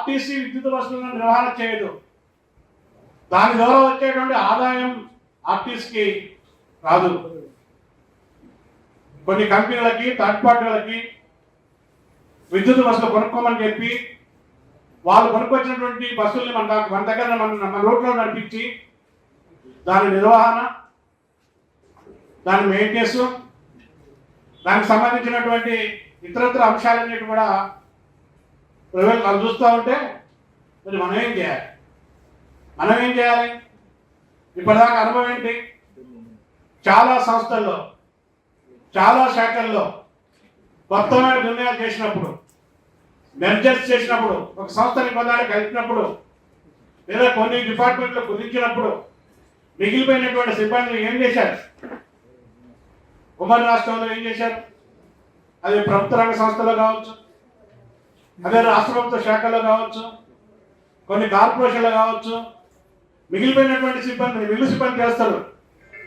RTC విద్యుత్ బస్సులను నిర్వహణ చేయదు. దాని ద్వారా వచ్చేటువంటి ఆదాయం ఆర్టీసీకి రాదు. కొన్ని కంపెనీలకి, థర్డ్ పార్టీలకి విద్యుత్ బస్సులు కొనుక్కోమని చెప్పి వాళ్ళు కొనుక్కొచ్చినటువంటి బస్సుల్ని మన దగ్గర మన రోడ్లో నడిపించి దాని నిర్వహణ, దాని మెయింటెనెన్స్, దానికి సంబంధించినటువంటి ఇతరత్ర అంశాలన్నిటి కూడా వాళ్ళు చూస్తూ ఉంటే మరి మనం ఏం చేయాలి? ఇప్పటిదాకా అనుభవం ఏంటి? చాలా సంస్థల్లో, చాలా శాఖల్లో కొత్తమైన నిర్ణయాలు చేసినప్పుడు, మెర్జర్స్ చేసినప్పుడు, ఒక సంస్థని కొన్నాళ్ళు కలిపినప్పుడు, లేదా కొన్ని డిపార్ట్మెంట్లు కుదించినప్పుడు మిగిలిపోయినటువంటి సిబ్బందిని ఏం చేశారు? ఉమ్మడి రాష్ట్రంలో ఏం చేశారు? అది ప్రభుత్వ రంగ సంస్థలో కావచ్చు, అదే రాష్ట్ర ప్రభుత్వ శాఖలో కావచ్చు, కొన్ని కార్పొరేషన్లో కావచ్చు, మిగిలిపోయినటువంటి సిబ్బందిని మిగులు సిబ్బంది చేస్తారు.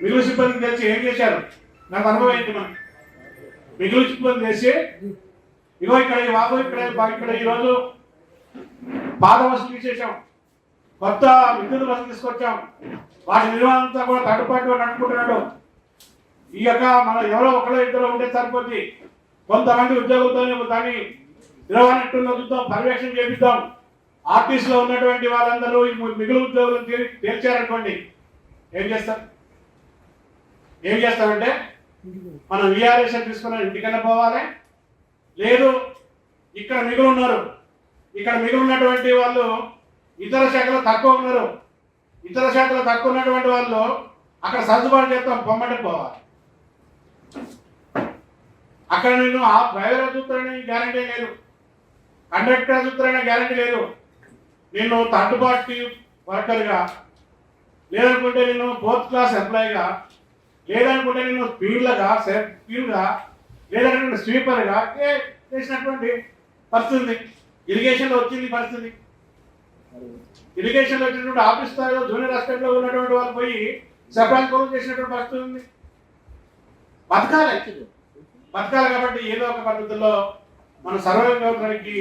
మిగులు సిబ్బంది తెలిసి ఏం చేశారు? నాకు అనుభవం ఏంటి? మనం మిగులు సిబ్బంది చేసి ఇగో ఇక్కడ ఈరోజు పాత బస్సులు తీసేసాం, కొత్త విద్యుత్ బస్సులు తీసుకొచ్చాం, వాటి నిర్వహణ అంతా కూడా తడుపాటుగా నడుపుకుంటున్నాడు. ఈ యొక్క మన ఎవరో ఒకరో ఇద్దరు ఉంటే సరిపోద్ది, కొంతమంది ఉద్యోగులతో దాన్ని నిర్వహణ ఎట్టుందో చూద్దాం, పర్యవేక్షణ చేపిద్దాం. ఆర్టీసీలో ఉన్నటువంటి వాళ్ళందరూ మిగులు ఉద్యోగులను తేల్చారనుకోండి, ఏం చేస్తారంటే మనం విఆర్ఎస్ తీసుకున్న ఇంటికైనా పోవాలి. లేదు ఇక్కడ మిగులు ఉన్నారు, ఇక్కడ మిగులు ఉన్నటువంటి వాళ్ళు ఇతర శాఖలో తక్కువ ఉన్నారు, ఇతర శాఖలో తక్కువ ఉన్నటువంటి వాళ్ళు అక్కడ సర్దుబాటు చేస్తాం, పొమ్మటి పోవాలి. అక్కడ నేను ఆ డ్రైవర్ చూస్తారనే గ్యారంటీ లేదు, కండక్టర్ చూస్తారనే గ్యారంటీ లేదు. నేను థర్డ్ పార్టీ వర్కర్గా, లేదనుకుంటే నేను 4th క్లాస్ ఎంప్లాయీగా, లేదనుకుంటే నేను స్పీడ్గా, లేదంటే స్వీపర్గా చేసినటువంటి పరిస్థితి ఇరిగేషన్లో వచ్చింది. పరిస్థితి ఇరిగేషన్లో వచ్చినటువంటి ఆఫీస్ స్థాయిలో జూనియర్ అసిస్టెంట్లో ఉన్నటువంటి వాళ్ళు పోయి సెపరేట్ కోర్సు చేసినటువంటి పరిస్థితి ఉంది. బతకాలి కాబట్టి ఏదో ఒక పద్ధతిలో మన సర్వైవ్ అవ్వడానికి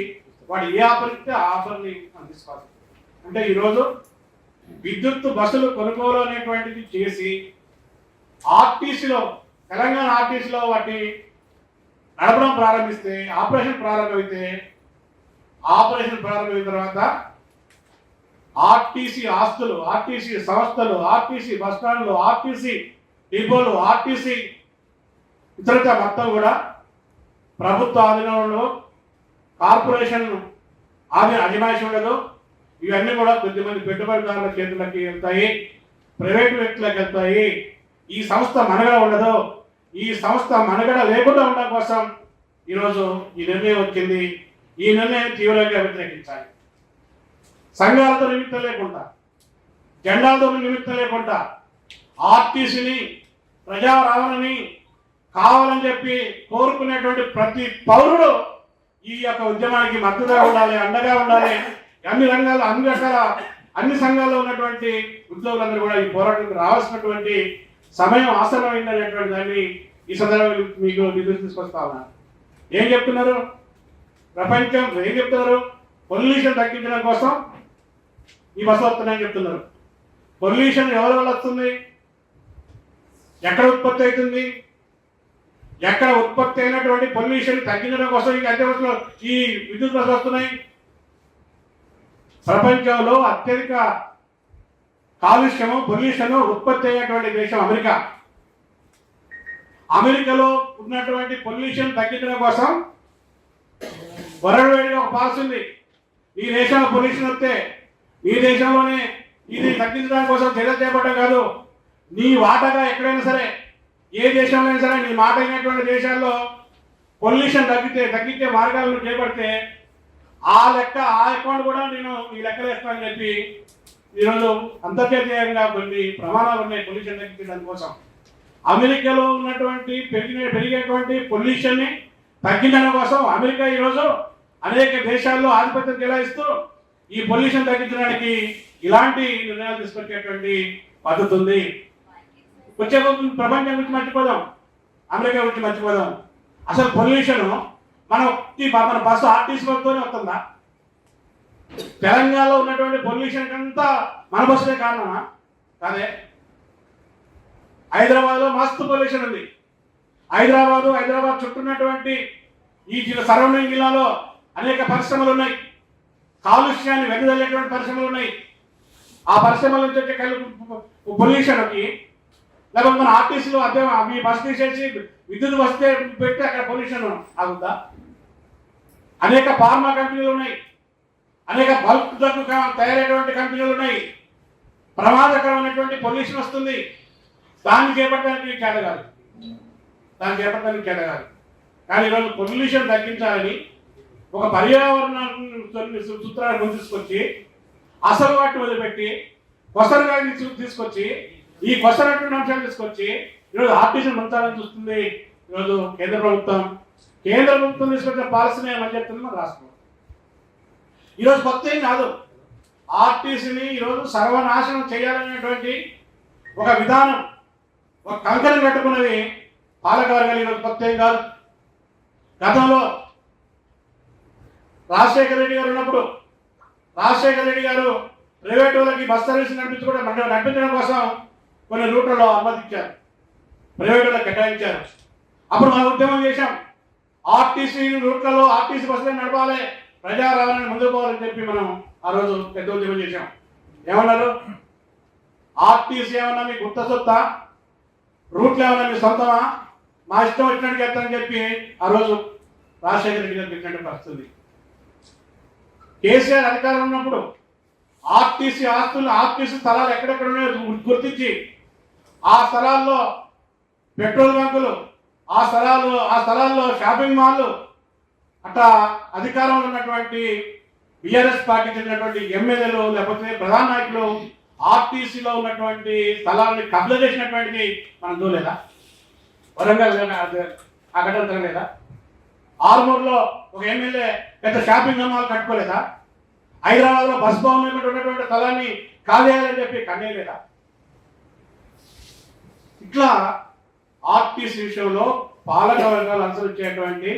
వాడు ఏ ఆఫర్ ఇస్తే ఆ ఆఫర్ని మనం తీసుకోవాలి. అంటే ఈరోజు విద్యుత్ బస్సులు కొనుగోలు అనేటువంటిది చేసి ఆర్టీసీలో, తెలంగాణ ఆర్టీసీలో వాటి నడపడం ప్రారంభిస్తే, ఆపరేషన్ ప్రారంభమైన తర్వాత ఆర్టీసీ ఆస్తులు, ఆర్టీసీ సంస్థలు, ఆర్టీసీ బస్టాండ్లు, ఆర్టీసీ డిపోలు, ఆర్టీసీ ఇతరత మొత్తం కూడా ప్రభుత్వ ఆధీనంలో, కార్పొరేషన్ అజమాయిషి ఉండదు. ఇవన్నీ కూడా కొద్దిమంది పెట్టుబడిదారుల చేతులకి వెళ్తాయి, ప్రైవేటు వ్యక్తులకు వెళ్తాయి. ఈ సంస్థ మనుగడ ఉండదు. ఈ సంస్థ మనుగడ లేకుండా ఉండడం కోసం ఈరోజు ఈ నిర్ణయం వచ్చింది. ఈ నిర్ణయం తీవ్రంగా వ్యతిరేకించాలి. సంఘాలతో నిమిత్తం లేకుండా, జెండాలతో నిమిత్తం లేకుండా ఆర్టీసీని ప్రజారావణని కావాలని చెప్పి కోరుకునేటువంటి ప్రతి పౌరుడు ఈ యొక్క ఉద్యమానికి మద్దతుగా ఉండాలి, అండగా ఉండాలి. అన్ని సంఘాల్లో ఉన్నటువంటి ఉద్యోగులందరూ కూడా ఈ పోరాటానికి రావాల్సినటువంటి సమయం ఆసన్నమైందనేటువంటి దాన్ని ఈ సందర్భంగా మీకు నిధులు తీసుకొస్తా ఉన్నారు. ఏం చెప్తున్నారు? ప్రపంచం ఏం చెప్తున్నారు? పొల్యూషన్ తగ్గించడం కోసం ఈ బస్సు వస్తున్నాయని చెప్తున్నారు. పొల్యూషన్ ఎవరి వల్ల వస్తుంది? ఎక్కడ ఉత్పత్తి అవుతుంది? ఎక్కడ ఉత్పత్తి అయినటువంటి పొల్యూషన్ తగ్గించడం కోసం ఈ అద్దె బస్సులో ఈ విద్యుత్ బస్సులు వస్తున్నాయి. ప్రపంచంలో అత్యధిక కాలుష్యము, పొల్యూషన్ ఉత్పత్తి అయినటువంటి దేశం అమెరికా. అమెరికాలో ఉన్నటువంటి పొల్యూషన్ తగ్గించడం కోసం వరల్డ్ ఒక పాలసీ ఉంది. ఈ దేశంలో పొల్యూషన్ వస్తే ఈ దేశంలోనే ఇది తగ్గించడం కోసం చర్యలు చేపట్టడం కాదు, నీ వాటాగా ఎక్కడైనా సరే, ఏ దేశంలో అయినా సరే, నీ మాట అయినటువంటి దేశాల్లో పొల్యూషన్ తగ్గించే మార్గాలను చేపడితే ఆ అకౌంట్ కూడా నేను ఈ లెక్కలు వేస్తానని చెప్పి ఈరోజు అంతర్జాతీయంగా కొన్ని ప్రమాణాలు ఉన్నాయి పొల్యూషన్ తగ్గించడం కోసం. అమెరికాలో ఉన్నటువంటి పెరిగేటువంటి పొల్యూషన్ని తగ్గించడం కోసం అమెరికా ఈరోజు అనేక దేశాల్లో ఆధిపత్యం చెలాయిస్తూ ఈ పొల్యూషన్ తగ్గించడానికి ఇలాంటి నిర్ణయాలు తీసుకొచ్చేటువంటి పద్ధతి ఉంది. వచ్చే ప్రపంచం గురించి మర్చిపోదాం, అమెరికా గురించి మర్చిపోదాం. అసలు పొల్యూషన్ మన బస్సు ఆర్టీసీ వస్తూనే వస్తుందా? తెలంగాణలో ఉన్నటువంటి పొల్యూషన్ అంతా మన బస్సులే కారణమా? కాదే. హైదరాబాద్లో మస్తు పొల్యూషన్ ఉంది. హైదరాబాద్ చుట్టూ ఉన్నటువంటి ఈ సరౌండింగ్ జిల్లాలో అనేక పరిశ్రమలు ఉన్నాయి. కాలుష్యాన్ని వెదజల్లేటువంటి పరిశ్రమలు ఉన్నాయి. ఆ పరిశ్రమల నుంచి వచ్చే పొల్యూషన్కి లేకపోతే మన ఆర్టీసీలో అదే మీ బస్ తీసేసి విద్యుత్ వస్తే పెట్టి అక్కడ పొల్యూషన్ ఆగుద్దా? అనేక ఫార్మా కంపెనీలు ఉన్నాయి. అనేక బల్క్ డ్రగ్ తయారైనటువంటి కంపెనీలు ఉన్నాయి. ప్రమాదకరమైనటువంటి పొల్యూషన్ వస్తుంది. దాన్ని చేపట్టడానికి కేట కాదు. కానీ ఈరోజు పొల్యూషన్ తగ్గించాలని ఒక పర్యావరణ సూత్రాన్ని తీసుకొచ్చి అసలు వాటిని వదిలిపెట్టి కొసరుగా తీసుకొచ్చి ఈ కొసరటువంటి అంశాలు తీసుకొచ్చి ఈరోజు ఆర్టీసీని ముంచాలని చూస్తుంది ఈరోజు కేంద్ర ప్రభుత్వం తీసుకొచ్చిన పాలసీని ఏమని చెప్తుంది మన రాష్ట్రం. ఈరోజు కొత్త ఏం కాదు. ఆర్టీసీని ఈరోజు సర్వనాశనం చేయాలనేటువంటి ఒక విధానం, ఒక కంకణం కట్టుకున్నది పాలకవర్గాలు. ఈరోజు కొత్త ఏం కాదు. గతంలో రాజశేఖర రెడ్డి గారు ఉన్నప్పుడు రాజశేఖర రెడ్డి గారు ప్రైవేట్ వాళ్ళకి బస్ సర్వీస్ నడిపించడం కోసం కొన్ని రూట్లలో అనుమతించారు, ప్రైవేట్ వాళ్ళకి కేటాయించారు. అప్పుడు మనం ఉద్యమం చేశాం. ఆర్టీసీ రూట్లలో ఆర్టీసీ బస్సులే నడపాలి, ప్రజా రవాణాన్ని ముందుకు పోవాలని చెప్పి మనం ఆ రోజు పెద్ద ఉద్యమం చేశాం. ఏమన్నారు? ఆర్టీసీ ఏమన్నా మీ గుర్త సొత్తా, రూట్లు ఏమన్నా మీ సొంతమా, మా ఇష్టం వచ్చినట్టు చెప్తానని చెప్పి ఆ రోజు రాజశేఖర రెడ్డి గారు చెప్పినట్టు పరిస్థితి. కేసీఆర్ అధికారం ఉన్నప్పుడు ఆర్టీసీ ఆర్టీసీ స్థలాలు ఎక్కడెక్కడ ఉన్నాయో గుర్తించి ఆ స్థలాల్లో పెట్రోల్ బంకులు, ఆ స్థలాల్లో షాపింగ్ మాల్లు, అట్లా అధికారంలో ఉన్నటువంటి బీఆర్ఎస్ పార్టీ చెందినటువంటి ఎమ్మెల్యేలు లేకపోతే ప్రధాన నాయకులు ఆర్టీసీలో ఉన్నటువంటి స్థలాన్ని కబ్జా చేసినటువంటిది మనం చూడలేదా? వరంగల్ ఆ ఘటన జరగలేదా? ఆర్మూర్లో ఒక ఎమ్మెల్యే పెద్ద షాపింగ్ మాల్ కట్టుకోలేదా? హైదరాబాద్లో బస్ భవన్ ఉన్నటువంటి స్థలాన్ని కాజేయాలని చెప్పి కన్నేయలేదా? ఇట్లా ఆర్టీసీ విషయంలో పాలక వర్గాలు అనుసరించేటువంటి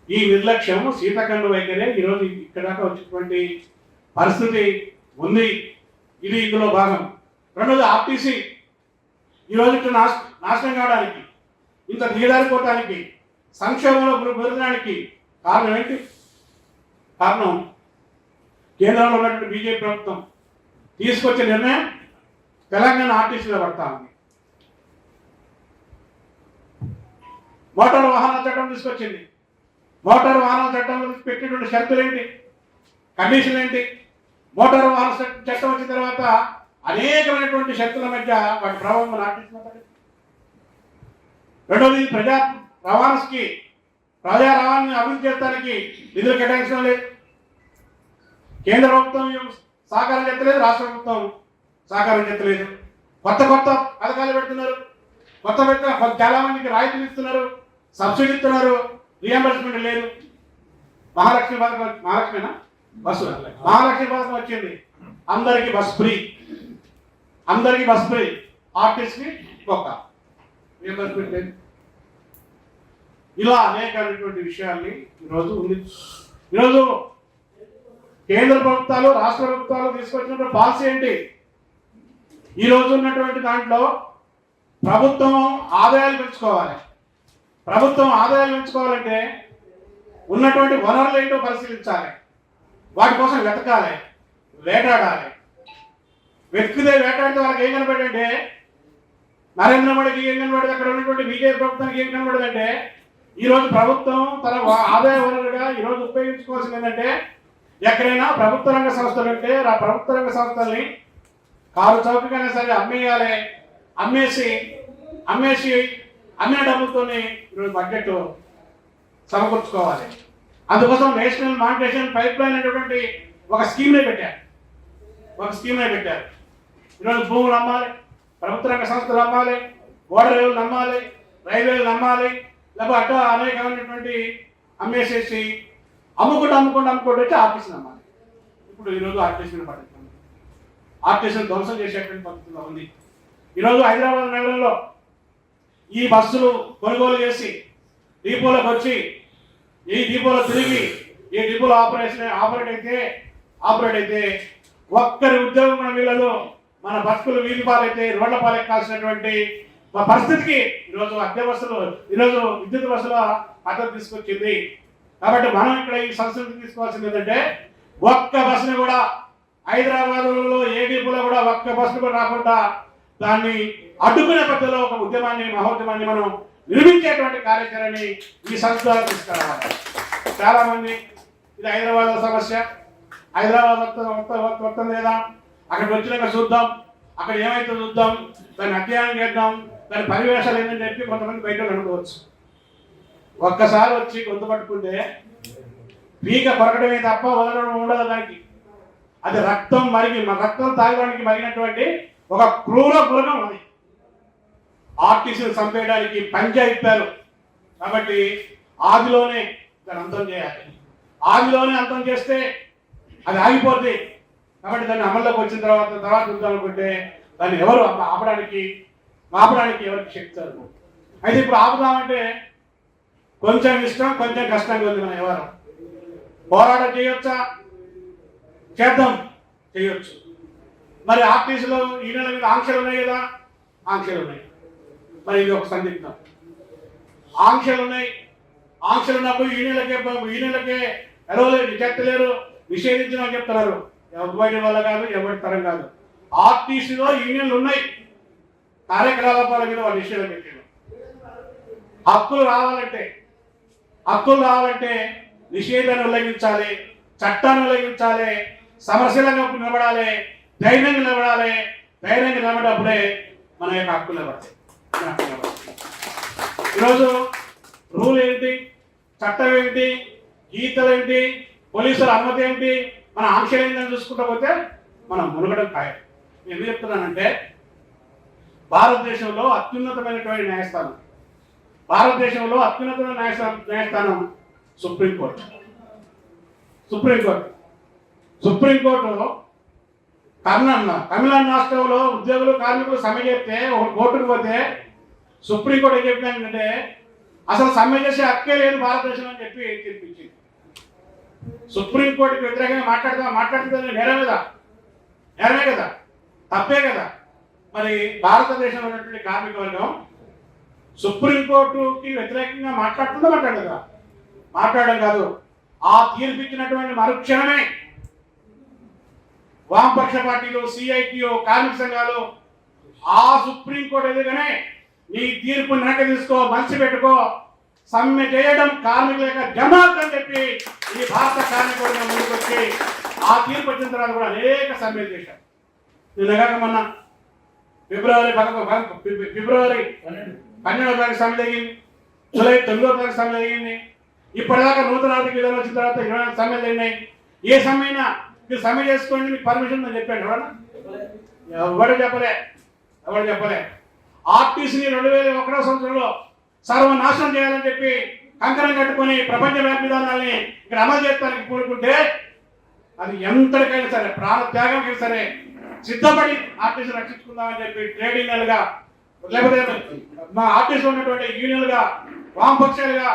ఈ నిర్లక్ష్యం, శీతకండు వైఖరి ఈరోజు ఇక్కడ దాకా వచ్చేటువంటి పరిస్థితి ఉంది. ఇది ఇందులో భాగం. రెండోది, ఆర్టీసీ ఈరోజు ఇట్లా నాశనం కావడానికి, ఇంత దిగజారిపోవటానికి, సంక్షోభంలో గురడానికి కారణం ఏంటి? కారణం కేంద్రంలో ఉన్నటువంటి బీజేపీ ప్రభుత్వం తీసుకొచ్చే నిర్ణయం తెలంగాణ ఆర్టీసీలో పడతా ఉంది. మోటారు వాహనాల చట్టం తీసుకొచ్చింది. మోటారు వాహనాల చట్టంలో పెట్టినటువంటి షరతులు ఏంటి, కండిషన్లు ఏంటి? మోటారు వాహన చట్టం వచ్చిన తర్వాత అనేకమైనటువంటి షరతుల మధ్య వాటి ప్రభావం ఆర్టీసీ. రెండోది, ప్రజా రవాణాని అభివృద్ధి చేయడానికి నిధులు కేటాయించడం లేదు. కేంద్ర ప్రభుత్వం సహకారం చెప్తలేదు, రాష్ట్ర ప్రభుత్వం సహకారం చెప్తలేదు. కొత్త పథకాలు పెడుతున్నారు. చాలా మందికి రాయితీలు ఇస్తున్నారు, సబ్సిడీ ఇస్తున్నారు, రియంబర్స్మెంట్ లేదు. మహాలక్ష్మి పథకం వచ్చింది. అందరికి బస్ ఫ్రీ, ఆర్టీసీ ఒక్క రియంబర్స్మెంట్ లేదు. ఇలా అనేకమైనటువంటి విషయాల్ని ఈరోజు ఉంది. ఈరోజు కేంద్ర ప్రభుత్వాలు, రాష్ట్ర ప్రభుత్వాలు తీసుకొచ్చినటువంటి పాలసీ ఏంటి? ఈరోజు ఉన్నటువంటి దాంట్లో ప్రభుత్వం ఆదాయాలు పెంచుకోవాలి. ప్రభుత్వం ఆదాయాలు పెంచుకోవాలంటే ఉన్నటువంటి వనరులు ఏంటో పరిశీలించాలి, వాటి కోసం వెతకాలి, వేటాడాలి. వేటాడితే వాళ్ళకి ఏం కనపడంటే, నరేంద్ర మోడీకి ఏం కనపడదు, అక్కడ ఉన్నటువంటి బీజేపీ ప్రభుత్వానికి ఏం కనపడదంటే, ఈరోజు ప్రభుత్వం తన ఆదాయ వనరుగా ఈరోజు ఉపయోగించుకోవాల్సింది ఏంటంటే, ఎక్కడైనా ప్రభుత్వ రంగ సంస్థలు ఉంటే ఆ ప్రభుత్వ రంగ సంస్థల్ని కారు చౌకగానే సరే అమ్మేయాలి. అమ్మిన డబ్బులతోనే ఈరోజు బడ్జెట్ సమకూర్చుకోవాలి. అందుకోసం నేషనల్ మానిటైజేషన్ పైప్ లైన్ అనేటువంటి ఒక స్కీమ్నే పెట్టారు. ఈరోజు భూములు అమ్మాలి, ప్రభుత్వ రంగ సంస్థలు అమ్మాలి, ఓడరేవులు అమ్మాలి, రైల్వేలు అమ్మాలి, లేకపోతే అట్లా అనేకమైనటువంటి అమ్మేసేసి అమ్ముకుంటూ వచ్చి ఆర్టీసీని అమ్మాలి. ఇప్పుడు ఈరోజు ఆర్టీసీని పడుతుంది, ఆర్టీసీని ధ్వంసం చేసేటువంటి పద్ధతిలో ఉంది. ఈరోజు హైదరాబాద్ నగరంలో ఈ బస్సులు కొనుగోలు చేసి డిపోలోకి వచ్చి ఈ డిపోలో తిరిగి ఈ డిపోలో ఆపరేట్ అయితే ఆపరేట్ అయితే ఒక్కరి ఉద్యోగం మన వీళ్ళలో మన బతుకులు వీధి పాలైతే రోడ్ల పాలెక్కాల్సినటువంటి మా పరిస్థితికి ఈరోజు అద్దె బస్సులు ఈరోజు విద్యుత్ బస్సుల పద్ధతి తీసుకొచ్చింది. కాబట్టి మనం ఇక్కడ ఈ సంస్కృతి తీసుకోవాల్సింది ఏంటంటే ఒక్క బస్సుని కూడా హైదరాబాద్లో ఏ డిపోలో కూడా ఒక్క బస్సులు కూడా రాకుండా దాన్ని అడ్డుకునే పద్ధతిలో ఒక ఉద్యమాన్ని మహోద్యమాన్ని మనం నిర్మించేటువంటి కార్యాచరణని ఈ సంస్థ తీసుకురావాలి. చాలా మంది ఇది హైదరాబాద్ సమస్య, హైదరాబాద్ మొత్తం లేదా అక్కడికి వచ్చినాక చూద్దాం, అక్కడ ఏమైతే చూద్దాం, దాన్ని అధ్యయనం చేద్దాం, దాని పరివేశాలు ఏంటని చెప్పి కొంతమంది బయట అనుకోవచ్చు. ఒక్కసారి వచ్చి గొంతు పట్టుకుంటే పీక కొరకడమే తప్ప వదలడం ఉండదు దానికి. అది రక్తం రక్తం తాగడానికి మరిగినటువంటి ఒక క్రూర మృగం అది. ఆర్టీసీని చంపేయడానికి పంజా ఇప్పారు. కాబట్టి ఆదిలోనే దాన్ని అంతం చేయాలి. ఆదిలోనే అంతం చేస్తే అది ఆగిపోద్ది. కాబట్టి దాన్ని అమల్లోకి వచ్చిన తర్వాత చూద్దాం అనుకుంటే దాన్ని ఎవరు ఆపడానికి ఎవరికి చెప్తారు. అయితే ఇప్పుడు ఆపుదామంటే కొంచెం ఇష్టం, కొంచెం కష్టంగా ఉంది. మనం ఎవరు పోరాటం చేయొచ్చా? చేద్దాం, చేయొచ్చు. మరి ఆర్టీసీలో ఈ నెల మీద ఆంక్షలు ఉన్నాయి కదా, ఆంక్షలు ఉన్నాయి. మరి ఇది ఒక సందిగ్ధం. ఆంక్షలు ఉన్నాయి. ఆంక్షలు ఉన్నప్పుడు ఈ నెలకే ఎలవలేరు, చెత్తలేరు, నిషేధించమని చెప్తున్నారు. ఎవరి వల్ల కాదు, ఎవరి తరం కాదు. ఆర్టీసీలో యూనియన్లు ఉన్నాయి. కార్యకలాపాల మీద వాళ్ళు నిషేధం పెట్టారు. హక్కులు రావాలంటే నిషేధాన్ని ఉల్లంఘించాలి, చట్టాన్ని ఉల్లంఘించాలి, సమస్యలంగా నిలబడాలి, ధైర్యంగా నిలబడేటప్పుడే మన యొక్క హక్కులు నిలబడతాయి. ఈరోజు రూల్ ఏంటి, చట్టం ఏంటి, గీతలు ఏంటి, పోలీసుల అనుమతి ఏంటి, మన ఆంక్షలు ఏంటని చూసుకుంటూ పోతే మనం మునగడం ఖాయం. నేను ఎందుకు చెప్తున్నానంటే భారతదేశంలో అత్యున్నతమైనటువంటి న్యాయస్థానం, న్యాయస్థానం సుప్రీంకోర్టు. సుప్రీంకోర్టులో తమిళనాడు రాష్ట్రంలో ఉద్యోగులు కార్మికులు సమ్మె చేస్తే ఒక కోర్టుకు పోతే సుప్రీంకోర్టు ఏం చెప్పిందంటే అసలు సమ్మె చేసే హక్కే లేదు భారతదేశం అని చెప్పి తీర్పిచ్చింది. సుప్రీంకోర్టుకి వ్యతిరేకంగా మాట్లాడుతుంది నేరమే కదా, తప్పే కదా. మరి భారతదేశంలో ఉన్నటువంటి కార్మిక వర్గం సుప్రీంకోర్టుకి వ్యతిరేకంగా మాట్లాడదా? మాట్లాడడం కాదు. ఆ తీర్పిచ్చినటువంటి మరుక్షణమే వామపక్ష పార్టీలు, సిఐటియు, కార్మిక సంఘాలు ఆ సుప్రీంకోర్టు ఎదురుగానే నీ తీర్పు వెనక తీసుకో, మనసు పెట్టుకో, సమ్మె చేయడం కార్మికుల యొక్క జమాత్ అని చెప్పి ఈ భారత కార్మికుల ముందుకు వచ్చి ఆ తీర్పు వచ్చిన తర్వాత కూడా అనేక సమ్మెలు చేశారు. నిన్నగాక మొన్న ఫిబ్రవరి 12వ తారీఖు సమ్మె జరిగింది, జూలై 9వ తారీఖు సమ్మె జరిగింది. ఇప్పటిదాకా నూతన ఆర్థిక విధానం వచ్చిన తర్వాత 24 సమ్మెలు జరిగినాయి. ఏ సమ్మె అయినా మీరు సమ్మె చేసుకోండి, మీకు పర్మిషన్ అని చెప్పాడు ఎవరు చెప్పలే. ఆర్టీసీని 2001వ సంవత్సరంలో సర్వనాశనం చేయాలని చెప్పి కంకణం కట్టుకొని ప్రపంచ వ్యాప్త విధానాన్ని ఇక్కడ అమలు చేయడానికి కూడుకుంటే అది ఎంతటికైనా సరే, ప్రాణ త్యాగంకైనా సరే సిద్ధపడి ఆర్టీసీ రక్షించుకుందామని చెప్పి ట్రేడ్ యూనియన్లుగా, లేకపోతే మా ఆర్టీసీ ఉన్నటువంటి యూనియన్లుగా, వామపక్షాలుగా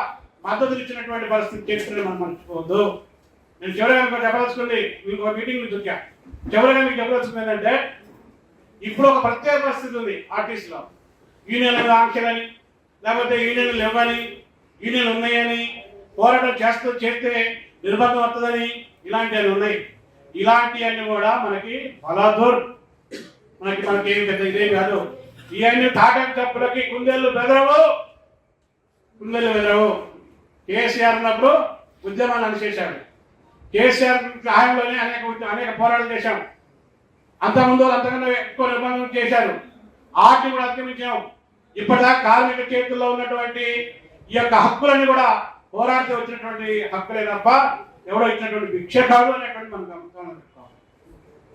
మద్దతు ఇచ్చినటువంటి పరిస్థితి చరిత్రను మనం మర్చిపోవద్దు. నేను చివరిగా మీకు చెప్పదలుచుకుంది, మీకు ఒక మీటింగ్ నుంచి వచ్చా. చివరిగా మీకు చెప్పదలుచుకుంది ఏంటంటే ఇప్పుడు ఒక ప్రత్యేక పరిస్థితి ఉంది ఆర్టీసీలో. యూనియన్ల మీద ఆంక్షలని, లేకపోతే యూనియన్లు లేవని, యూనియన్లు ఉన్నాయని, పోరాటం చేస్తే నిర్బంధం వస్తుందని ఇలాంటివన్నీ ఉన్నాయి. ఇలాంటివన్నీ కూడా మనకి బలాదూర్, మనకి ఏం పెద్ద ఇదేం కాదు. ఇవన్నీ తాటం చెప్పులకి కుందేళ్ళు బెదరవు. కేసీఆర్ ఉన్నప్పుడు ఉద్యమాన్ని అణిచేశాడు. కేసీఆర్ సహాయంలోనే అనేక పోరాటాలు చేశాం. అంతకుముందు అంతకన్నా ఎక్కువ నిర్బంధం చేశారు. ఆర్టీ కూడా అధిగమించాం. ఇప్పటిదాకా కార్మిక చేతుల్లో ఉన్నటువంటి ఈ యొక్క హక్కులన్నీ కూడా పోరాడితే వచ్చినటువంటి హక్కులే తప్ప ఎవరో ఇచ్చినటువంటి భిక్ష కాదు అనేటువంటి మనం గమనించుకోవాలి.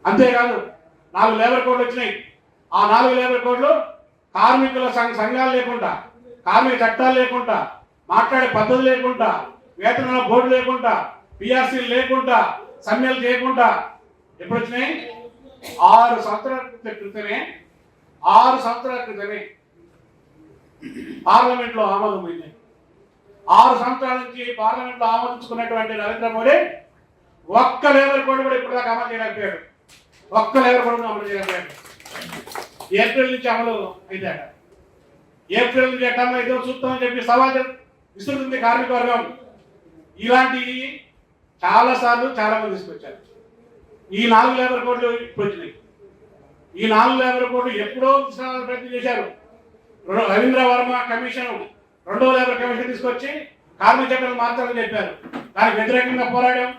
అంతేకాదు 4 లేబర్ కోడ్లు వచ్చినాయి. ఆ 4 లేబర్ కోడ్లు కార్మికుల సంఘాలు లేకుండా, కార్మిక చట్టాలు లేకుండా, మాట్లాడే పద్ధతులు లేకుండా, వేతనాల బోర్డు లేకుండా, పిఆర్సీలు లేకుండా, సమ్మెలు చేయకుండా ఎప్పుడు వచ్చినాయి? 6 సంవత్సరాల క్రితమే పార్లమెంట్లో ఆమోదమైంది. 6 సంవత్సరాల నుంచి పార్లమెంట్లో ఆమోదించుకున్నటువంటి నరేంద్ర మోడీ ఒక్క లేబర్ కోడ్ కూడా ఇప్పుడు దాకా అమలు చేయలేకపోయాడు. ఒక్క లేబర్ కోడ్ అమలు చేయలేకపోయాడు. ఏప్రిల్ నుంచి అమలు అయితే ఏప్రిల్ నుంచి ఎట్లా అయితే చూస్తామని చెప్పి సవాల్ విసురుతుంది కార్మిక వర్గం. ఇలాంటివి చాలాసార్లు చాలా మంది తీసుకొచ్చారు. ఈ 4 లేబర్ కోడ్లు ఇప్పుడు వచ్చినాయి. ఈ 4 లేబర్ కోడ్లు ఎప్పుడో తీసుకురావాలని ప్రయత్నం చేశారు. రవీంద్ర వర్మ కమిషన్ 2వ లేబర్ కమిషన్ తీసుకొచ్చి కార్మిక చట్టాలు మార్చాలని చెప్పారు. దానికి వ్యతిరేకంగా పోరాడాం.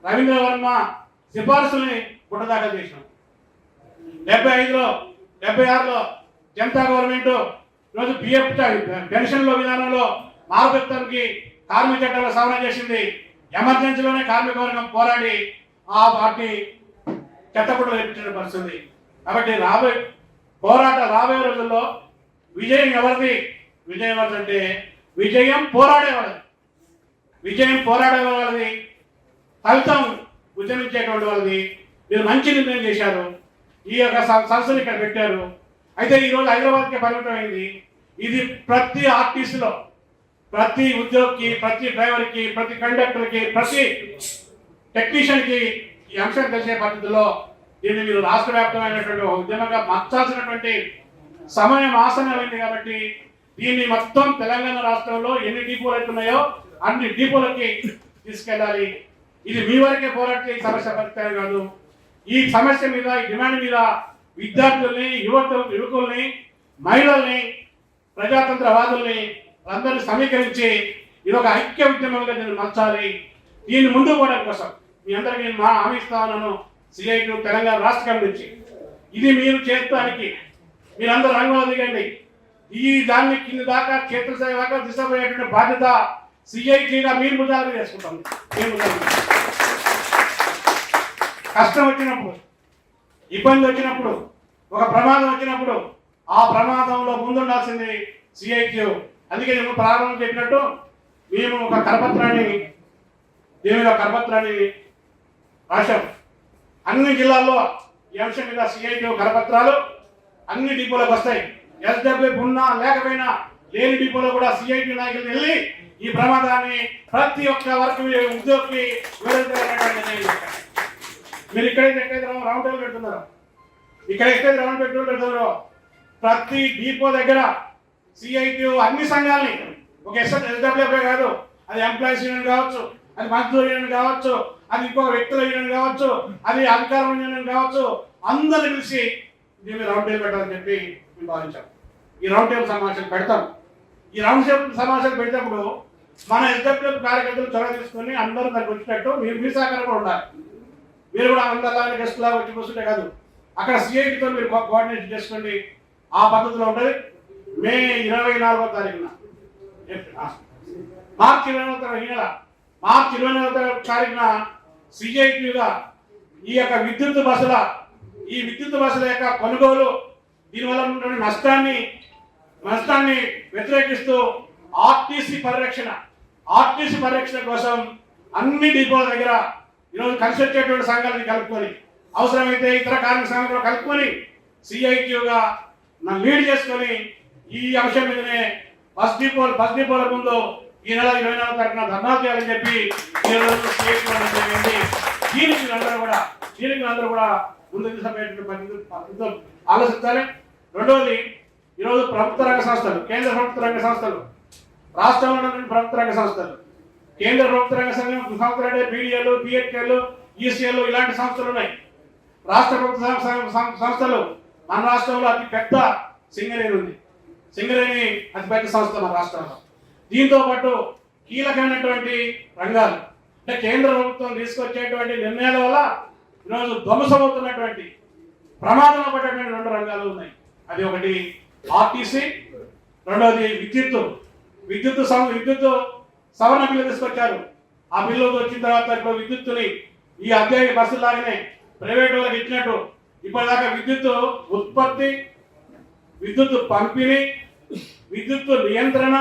రవీంద్ర వర్మ సిఫార్సుల్ని గుట్టదాఖలు చేసినాం. 75లో 76లో జనతా గవర్నమెంట్ ఈరోజు పిఎఫ్ పెన్షన్ల విధానంలో మార్పుకి కార్మిక చట్టాలు సవరణ చేసింది. ఎమర్జెన్సీలోనే కార్మిక వర్గం పోరాడి ఆ వాటిని చెత్తపుట్టలు తెప్పించిన పరిస్థితి. కాబట్టి రాబోయే రోజుల్లో విజయం ఎవరిది? విజయం ఎవరిదంటే విజయం పోరాడేవాళ్ళది. విజయం పోరాడేవాళ్ళది, ఫలితం ఉద్యమించేటువంటి వాళ్ళది. మీరు మంచి నిర్ణయం చేశారు. ఈ యొక్క సంస్థను ఇక్కడ పెట్టారు. అయితే ఈరోజు హైదరాబాద్కి పరిమితమైంది. ఇది ప్రతి ఆర్టీసీలో, ప్రతి ఉద్యోగికి, ప్రతి డ్రైవర్కి, ప్రతి కండక్టర్కి, ప్రతి టెక్నీషియన్కి ఈ అంశం తెలిసే పద్ధతిలో దీన్ని మీరు రాష్ట్ర వ్యాప్తమైనటువంటి ఉద్యమంగా మార్చాల్సినటువంటి సమయం ఆసన్నమైంది. కాబట్టి దీన్ని మొత్తం తెలంగాణ రాష్ట్రంలో ఎన్ని డిపోలు అవుతున్నాయో అన్ని డిపోలకి తీసుకెళ్ళాలి. ఇది మీ వరకే పోరాటే ఈ సమస్య పరిష్కారం కాదు. ఈ సమస్య మీద, ఈ డిమాండ్ మీద విద్యార్థుల్ని, యువకుల్ని, మహిళల్ని, ప్రజాతంత్రవాదుల్ని అందరినీ సమీకరించి ఇది ఒక ఐక్య ఉద్యమంగా దీన్ని మార్చాలి. దీన్ని ముందుకు పోవడం కోసం మీ అందరికీ నేను హామీ ఇస్తాను. సిఐటి తెలంగాణ రాష్ట్ర కమిటీ నుంచి ఇది మీరు చేస్తానికి మీరందరూ రంగంలో దిగండి. ఈ దాన్ని కింద దాకా క్షేత్రస్థాయి దాకా తీసుకుపోయేటువంటి బాధ్యత సిఐటిగా మీరు ముద్దాలు చేసుకుంటాం. కష్టం వచ్చినప్పుడు, ఇబ్బంది వచ్చినప్పుడు, ఒక ప్రమాదం వచ్చినప్పుడు ఆ ప్రమాదంలో ముందుండాల్సింది సిఐటి. అందుకే నేను ప్రారంభం చెప్పినట్టు మేము ఒక కరపత్రాన్ని రాశాం. అన్ని జిల్లాల్లో ఈ అంశం మీద సిఐటి కరపత్రాలు అన్ని డిపోలకు వస్తాయి. ఎస్డబ్ల్యూ ఉన్నా లేకపోయినా లేని డిపోలో కూడా సిఐటి నాయకులు వెళ్ళి ఈ ప్రమాదాన్ని ప్రతి ఒక్క వరకు ఉద్యోగికి మీరు ఎక్కడైతే రౌండ్ టేబుల్ పెడుతున్నారు, పెడుతున్నారో ప్రతి డిపో దగ్గర సిఐటి అన్ని సంఘాలని, ఒక ఎస్డబ్ల్యూఎఫ్ కాదు, అది ఎంప్లాయీస్ యూనియన్ కావచ్చు, అది మజ్దూర్ యూనియన్ కావచ్చు, అది ఇంకో వ్యక్తుల యూనియన్ కావచ్చు, అది అధికారం యూనియన్ కావచ్చు, అందరిని పిలిచి దీన్ని రౌండ్ టేబుల్ పెట్టాలని చెప్పి మేము భావించాం. ఈ రౌండ్ టేబుల్ సమావేశాలు పెడతాం. ఈ రౌండ్ టేబుల్ సమావేశాలు పెట్టినప్పుడు మన ఎస్డబ్ల్యూఎఫ్ కార్యకర్తలు చొరవ తీసుకొని అందరూ దానికి వచ్చినట్టు మీ సహకారం కూడా ఉండాలి. మీరు కూడా అందరిలాగా గెస్ట్లా వచ్చి కూర్చుంటే కాదు, అక్కడ సిఐటితో మీరు కోఆర్డినేట్ చేసుకోండి. ఆ పద్ధతిలో ఉంటుంది. మే 24వ తారీఖున మార్చి 29వ తారీఖున సిఐటిగా ఈ యొక్క విద్యుత్ బస్సుల యొక్క కొనుగోలు, దీనివల్ల ఉన్నటువంటి నష్టాన్ని వ్యతిరేకిస్తూ ఆర్టీసీ పరిరక్షణ కోసం అన్ని డిపోల దగ్గర ఈరోజు కలిసి వచ్చేటువంటి సంఘాలని కలుపుకొని, అవసరమైతే ఇతర కార్మిక సంఘాలు కలుపుకొని సిఐటిగా లీడ్ చేసుకొని ఈ అంశం మీదనే బస్ డిపోల ముందు ఈ నెల 24వ తారీఖున ధర్నాలు చేయాలని చెప్పి దీనికి అందరూ కూడా ముందుకు తీసుకుపోయేటువంటి ఆలోచించాలి. రెండవది, ఈరోజు ప్రభుత్వ రంగ సంస్థలు, కేంద్ర ప్రభుత్వ రంగ సంస్థలు, రాష్ట్రంలో ఉన్నటువంటి ప్రభుత్వ రంగ సంస్థలు, కేంద్ర ప్రభుత్వ రంగ సంస్థలు అంటే పీడిఎల్, పిహెచ్ఎల్, ఈసీఎల్ ఇలాంటి సంస్థలు ఉన్నాయి. రాష్ట్ర ప్రభుత్వ సంస్థలు మన రాష్ట్రంలో అతి పెద్ద సింగరేణి ఉంది. సింగరేణి అతిపెద్ద సంస్థ మన రాష్ట్రంలో. దీంతో పాటు కీలకమైనటువంటి రంగాలు అంటే కేంద్ర ప్రభుత్వం తీసుకొచ్చేటువంటి నిర్ణయాల వల్ల ఈరోజు ధ్వంసమవుతున్నటువంటి, ప్రమాదంలో పడేటువంటి 2 రంగాలు ఉన్నాయి. అది ఒకటి ఆర్టీసీ, రెండవది విద్యుత్ సవరణ బిల్లు తీసుకొచ్చారు. ఆ బిల్లు వచ్చిన తర్వాత ఇప్పుడు విద్యుత్తుని ఈ అధ్యాయ బస్సులాగానే ప్రైవేట్ వాళ్ళకి ఇచ్చినట్టు ఇప్పటిదాకా విద్యుత్ ఉత్పత్తి, విద్యుత్ పంపిణీ, విద్యుత్ నియంత్రణ,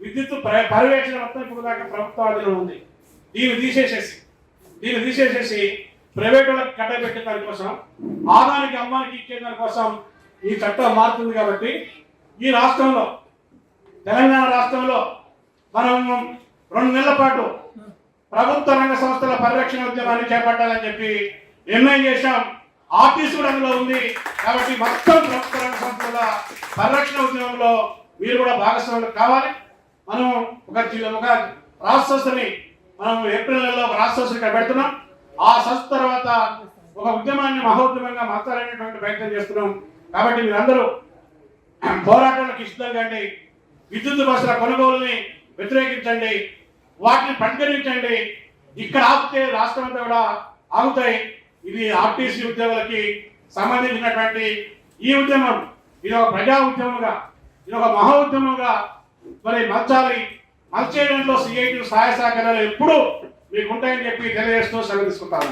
విద్యుత్ పర్యవేక్షణ మొత్తం ఇప్పుడు దాకా ప్రభుత్వ ఆధీనంలో ఉంది. దీన్ని తీసేసేసి ప్రైవేట్ వాళ్ళకి కట్టబెట్టే దానికోసం, ఆదానికి అమ్మానికి ఇచ్చే దానికోసం ఈ చట్టం మారుతుంది. కాబట్టి ఈ రాష్ట్రంలో, తెలంగాణ రాష్ట్రంలో మనం 2 నెలల పాటు ప్రభుత్వ రంగ సంస్థల పరిరక్షణ ఉద్యమాన్ని చేపట్టాలని చెప్పి నిర్ణయం చేశాం. ఆర్టీసీ కూడా అందులో ఉంది. కాబట్టి మొత్తం ప్రభుత్వ రంగ సంస్థల పరిరక్షణ ఉద్యమంలో మీరు కూడా భాగస్వాములు కావాలి. మనం ఒక రాష్ట్ర సంస్థని మనం ఏప్రిల్ నెలలో ఒక రాష్ట్ర సంస్థ ఇక్కడ పెడుతున్నాం. ఆ సంస్థ తర్వాత ఒక ఉద్యమాన్ని మహోద్యమంగా మార్చాలనేటువంటి ప్రయత్నం చేస్తున్నాం. కాబట్టి మీరందరూ పోరాటాలకు ఇష్టండి. విద్యుత్ బస్సుల కొనుగోలుని వ్యతిరేకించండి, వాటిని ప్రతిఘటించండి. ఇక్కడ ఆపితే రాష్ట్రం అంతా కూడా ఆగుతాయి. ఇది ఆర్టీసీ ఉద్యోగులకి సంబంధించినటువంటి ఈ ఉద్యమం ఇది ఒక ప్రజా ఉద్యమంగా, ఇది ఒక మహా ఉద్యమంగా మరి మలచేయడంలో సిఐటి సహాయ సహకారాలు ఎప్పుడూ మీకు ఉంటాయని చెప్పి తెలియజేస్తూ సెలవు తీసుకుంటాను.